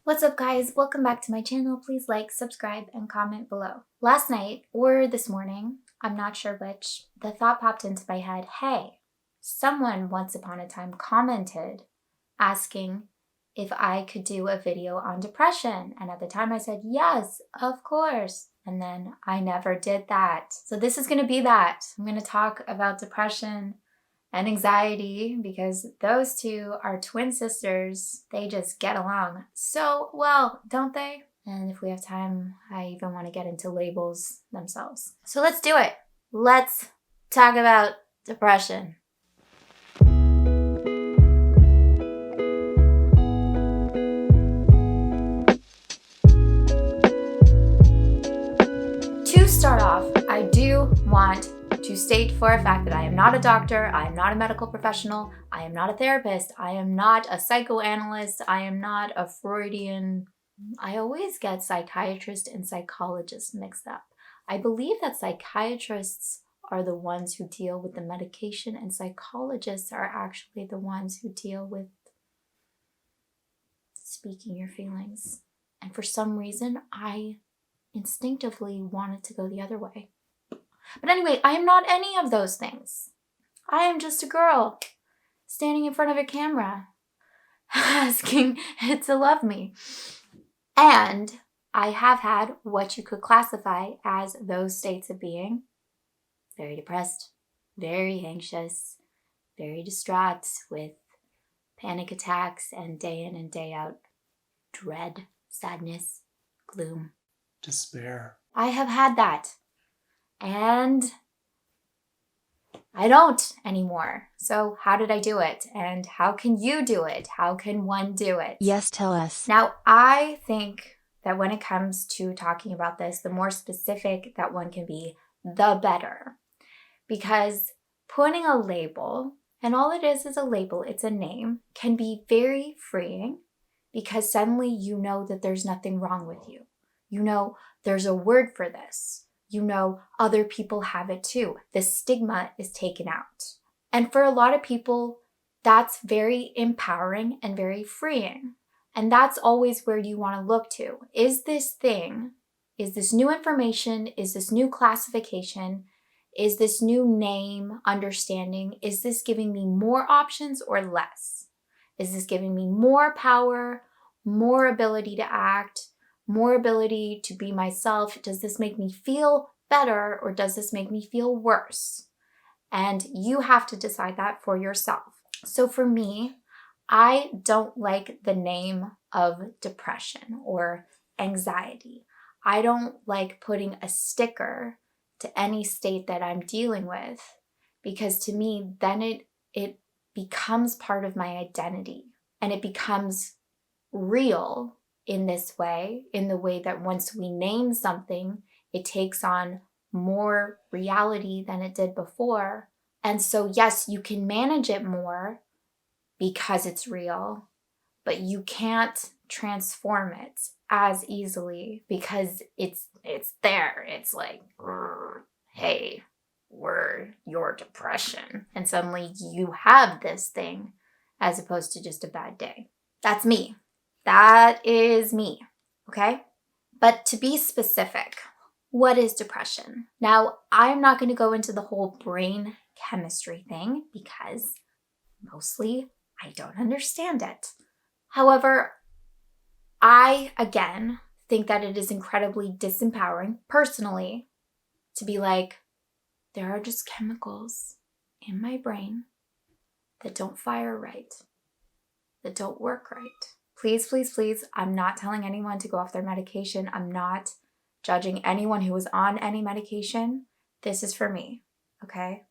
What's up guys, welcome back to my channel. Please like, subscribe, and comment below. Last night, or this morning, I'm not sure which, the thought popped into my head, hey, someone once upon a time commented asking if I could do a video on depression. And at the time I said, yes, of course. And then I never did that. So this is gonna be that. I'm gonna talk about depression and anxiety because those two are twin sisters. They just get along so well, don't they? And if we have time, I even want to get into labels themselves. So let's do it. Let's talk about depression. To start off, I do want to state for a fact that I am not a doctor, I am not a medical professional, I am not a therapist, I am not a psychoanalyst, I am not a Freudian. I always get psychiatrist and psychologist mixed up. I believe that psychiatrists are the ones who deal with the medication and psychologists are actually the ones who deal with speaking your feelings. And for some reason, I instinctively wanted to go the other way. But anyway, I am not any of those things. I am just a girl standing in front of a camera asking it to love me. And I have had what you could classify as those states of being: very depressed, very anxious, very distraught with panic attacks and day in and day out dread, sadness, gloom, despair. I have had that. And I don't anymore. So how did I do it? And how can you do it? How can one do it? Yes, tell us. Now, I think that when it comes to talking about this, the more specific that one can be, the better. Because putting a label, and all it is a label, it's a name, can be very freeing because suddenly you know that there's nothing wrong with you. You know there's a word for this. You know other people have it too. The stigma is taken out. And for a lot of people, that's very empowering and very freeing. And that's always where you want to look to. Is this thing, is this new information, is this new classification, is this new name, understanding, is this giving me more options or less? Is this giving me more power, more ability to act, more ability to be myself? Does this make me feel better or does this make me feel worse? And you have to decide that for yourself. So for me, I don't like the name of depression or anxiety. I don't like putting a sticker to any state that I'm dealing with because to me, then it becomes part of my identity and it becomes real in this way, in the way that once we name something, it takes on more reality than it did before. And so yes, you can manage it more because it's real, but you can't transform it as easily because it's there. It's like, hey, we're your depression. And suddenly you have this thing as opposed to just a bad day. That's me. That is me, okay? But to be specific, what is depression? Now, I'm not going to go into the whole brain chemistry thing because mostly I don't understand it. However, I, again, think that it is incredibly disempowering, personally, to be like, there are just chemicals in my brain that don't fire right, that don't work right. Please, please, please, I'm not telling anyone to go off their medication. I'm not judging anyone who is on any medication. This is for me, okay?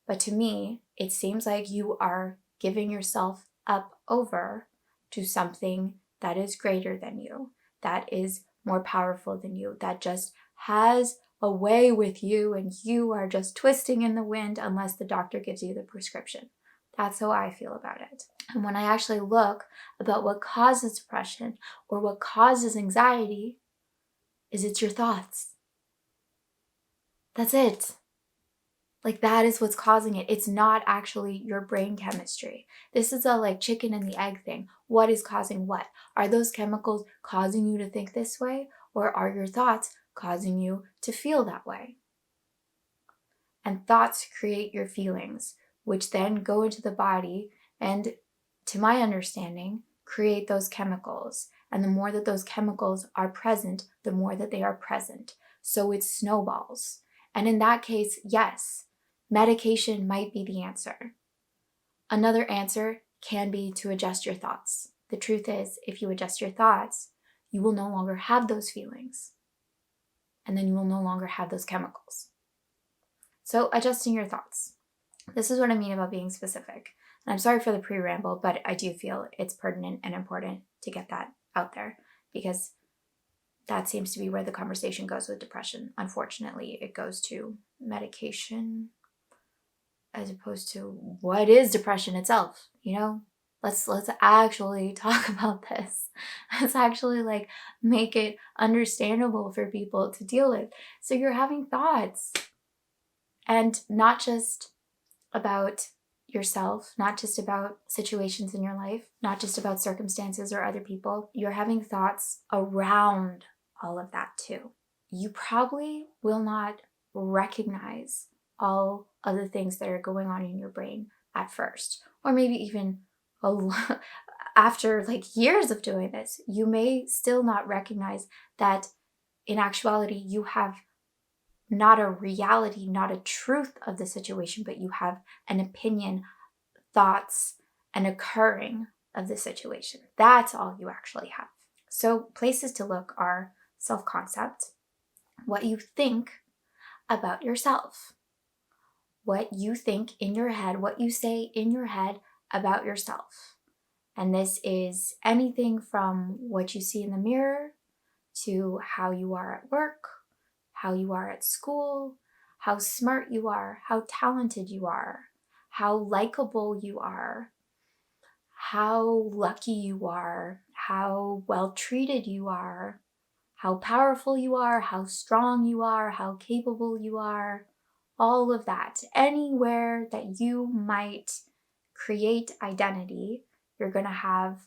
But to me, it seems like you are giving yourself up over to something that is greater than you, that is more powerful than you, that just has a way with you and you are just twisting in the wind unless the doctor gives you the prescription. That's how I feel about it. And when I actually look about what causes depression or what causes anxiety, is it's your thoughts. That's it. Like that is what's causing it. It's not actually your brain chemistry. This is a like chicken and the egg thing. What is causing what? Are those chemicals causing you to think this way? Or are your thoughts causing you to feel that way? And thoughts create your feelings, which then go into the body and, to my understanding, create those chemicals. And the more that those chemicals are present, the more that they are present. So it snowballs. And in that case, yes, medication might be the answer. Another answer can be to adjust your thoughts. The truth is, if you adjust your thoughts, you will no longer have those feelings. And then you will no longer have those chemicals. So adjusting your thoughts. This is what I mean about being specific. And I'm sorry for the pre-ramble, but I do feel it's pertinent and important to get that out there because that seems to be where the conversation goes with depression. Unfortunately, it goes to medication as opposed to what is depression itself, you know? Let's actually talk about this. Let's actually like make it understandable for people to deal with. So you're having thoughts. And not just about yourself, not just about situations in your life, not just about circumstances or other people. You're having thoughts around all of that too. You probably will not recognize all of the things that are going on in your brain at first, or maybe even after like years of doing this, you may still not recognize that in actuality you have not a reality, not a truth of the situation, but you have an opinion, thoughts, an occurring of the situation. That's all you actually have. So places to look are self-concept, what you think about yourself, what you think in your head, what you say in your head about yourself. And this is anything from what you see in the mirror to how you are at work, how you are at school, how smart you are, how talented you are, how likable you are, how lucky you are, how well treated you are, how powerful you are, how strong you are, how capable you are, all of that. Anywhere that you might create identity, you're going to have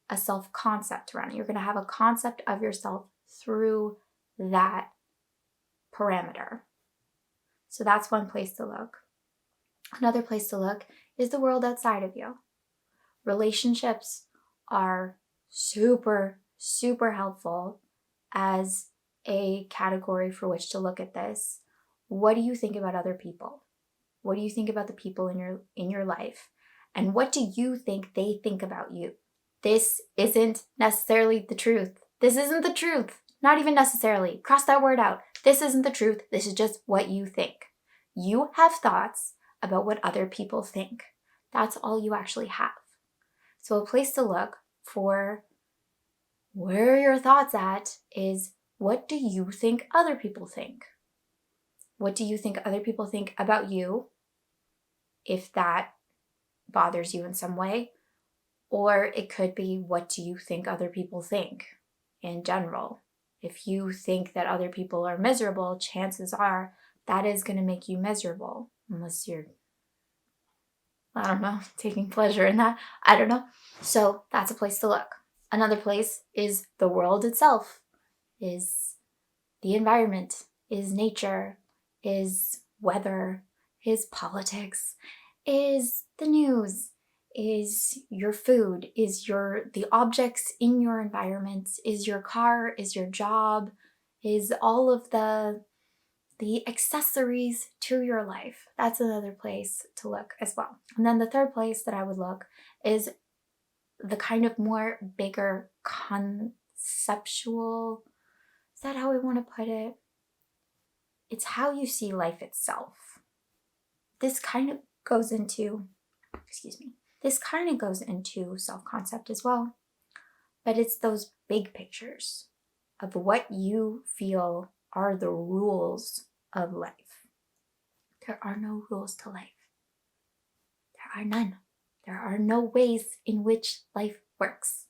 a self-concept around it. You're going to have a concept of yourself through that parameter. So that's one place to look. Another place to look is the world outside of you. Relationships are super, super helpful as a category for which to look at this. What do you think about other people? What do you think about the people in your life? And what do you think they think about you? This isn't necessarily the truth. This isn't the truth. Not even necessarily. Cross that word out. This isn't the truth. This is just what you think. You have thoughts about what other people think. That's all you actually have. So a place to look for where your thoughts at is, what do you think other people think? What do you think other people think about you, if that bothers you in some way? Or it could be, what do you think other people think in general? If you think that other people are miserable, chances are that is going to make you miserable, unless you're, I don't know, taking pleasure in that. I don't know. So that's a place to look. Another place is the world itself, is the environment, is nature, is weather, is politics, is the news, is your food, is the objects in your environment, is your car, is your job, is all of the accessories to your life. That's another place to look as well. And then the third place that I would look is the kind of more bigger conceptual, is that how I want to put it? It's how you see life itself. This kind of goes into, this kind of goes into self-concept as well, but it's those big pictures of what you feel are the rules of life. There are no rules to life. There are none. There are no ways in which life works.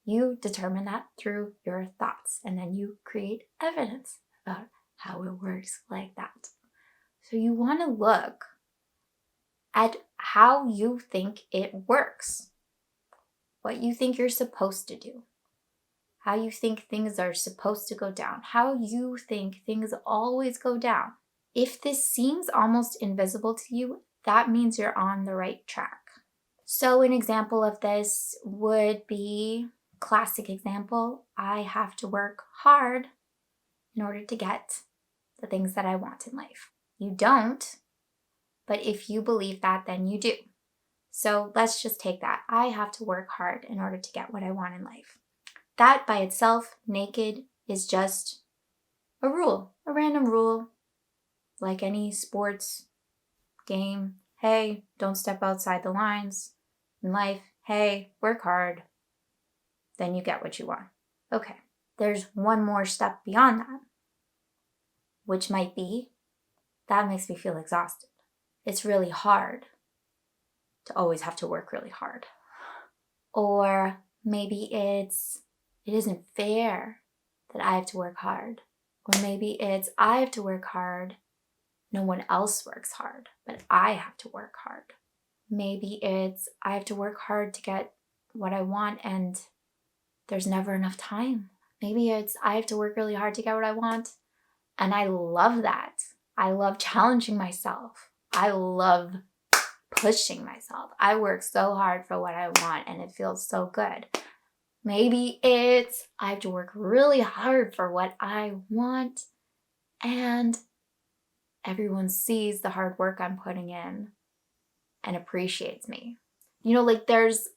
You determine that through your thoughts, and then you create evidence about how it works like that. So you want to look at how you think it works, what you think you're supposed to do, how you think things are supposed to go down, how you think things always go down. If this seems almost invisible to you, that means you're on the right track. So an example of this would be, classic example, I have to work hard in order to get the things that I want in life. You don't, but if you believe that, then you do. So let's just take that. I have to work hard in order to get what I want in life. That by itself, naked, is just a rule, a random rule, like any sports game. Hey, don't step outside the lines. In life, hey, work hard. Then you get what you want. Okay, there's one more step beyond that, which might be, that makes me feel exhausted. It's really hard to always have to work really hard. Or maybe it isn't fair that I have to work hard. Or maybe it's, I have to work hard. No one else works hard, but I have to work hard. Maybe it's, I have to work hard to get what I want and there's never enough time. Maybe it's, I have to work really hard to get what I want. And I love that. I love challenging myself. I love pushing myself. I work so hard for what I want and it feels so good. Maybe it's, I have to work really hard for what I want and everyone sees the hard work I'm putting in and appreciates me. You know, like there's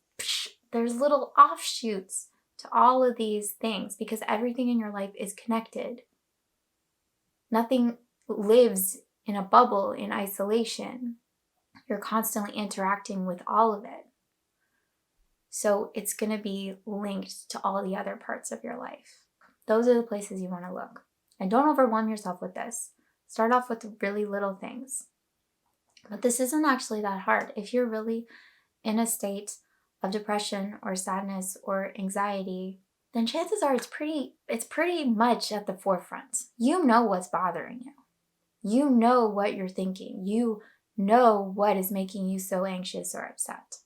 little offshoots to all of these things because everything in your life is connected. Nothing lives in a bubble in isolation. You're constantly interacting with all of it. So it's going to be linked to all the other parts of your life. Those are the places you want to look. And don't overwhelm yourself with this. Start off with really little things. But this isn't actually that hard. If you're really in a state of depression or sadness or anxiety, then chances are it's pretty much at the forefront. You know what's bothering you. You know what you're thinking. You know what is making you so anxious or upset.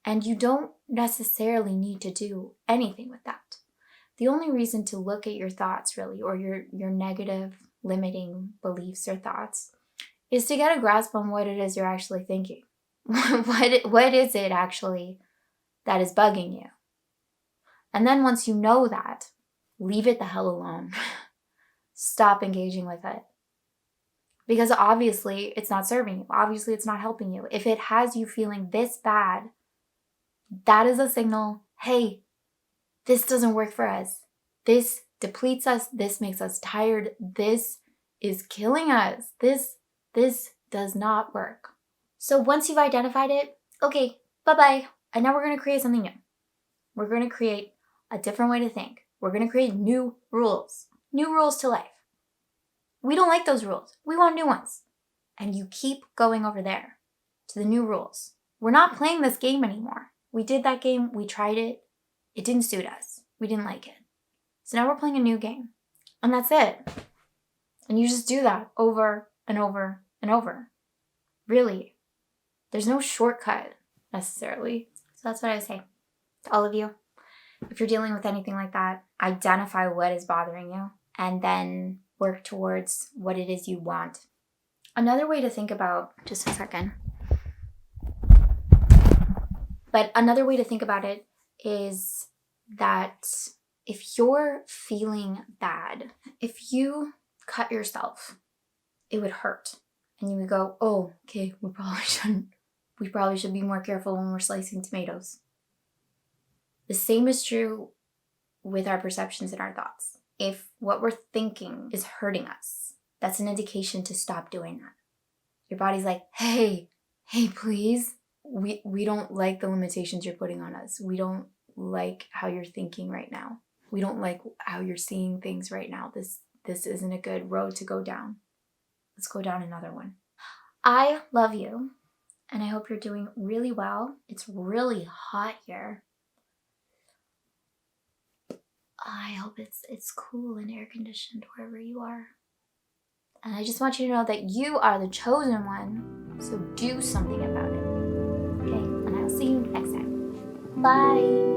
And you don't necessarily need to do anything with that. The only reason to look at your thoughts really, or your negative limiting beliefs or thoughts, is to get a grasp on what it is you're actually thinking. What is it actually that is bugging you? And then once you know that, leave it the hell alone. Stop engaging with it. Because obviously it's not serving you. Obviously it's not helping you. If it has you feeling this bad, that is a signal, hey, this doesn't work for us. This depletes us. This makes us tired. This is killing us. This does not work. So once you've identified it, okay, bye-bye. And now we're going to create something new. We're going to create a different way to think. We're going to create new rules to life. We don't like those rules. We want new ones. And you keep going over there to the new rules. We're not playing this game anymore. We did that game. We tried it. It didn't suit us. We didn't like it. So now we're playing a new game. And that's it. And you just do that over and over and over. Really. There's no shortcut necessarily. So that's what I say to all of you. If you're dealing with anything like that, identify what is bothering you and then work towards what it is you want. Another way to think about, just a second. But another way to think about it is that if you're feeling bad, if you cut yourself, it would hurt. And you would go, oh, okay, we probably should be more careful when we're slicing tomatoes. The same is true with our perceptions and our thoughts. If what we're thinking is hurting us, that's an indication to stop doing that. Your body's like, hey, please. We don't like the limitations you're putting on us. We don't like how you're thinking right now. We don't like how you're seeing things right now. This isn't a good road to go down. Let's go down another one. I love you, and I hope you're doing really well. It's really hot here. I hope it's cool and air conditioned wherever you are. And I just want you to know that you are the chosen one, so do something about it. Okay, and I'll see you next time. Bye.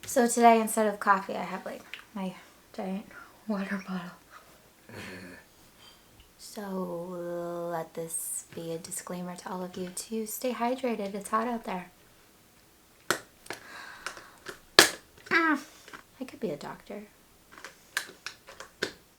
So today, instead of coffee, I have like my giant water bottle. So let this be a disclaimer to all of you to stay hydrated. It's hot out there. I could be a doctor.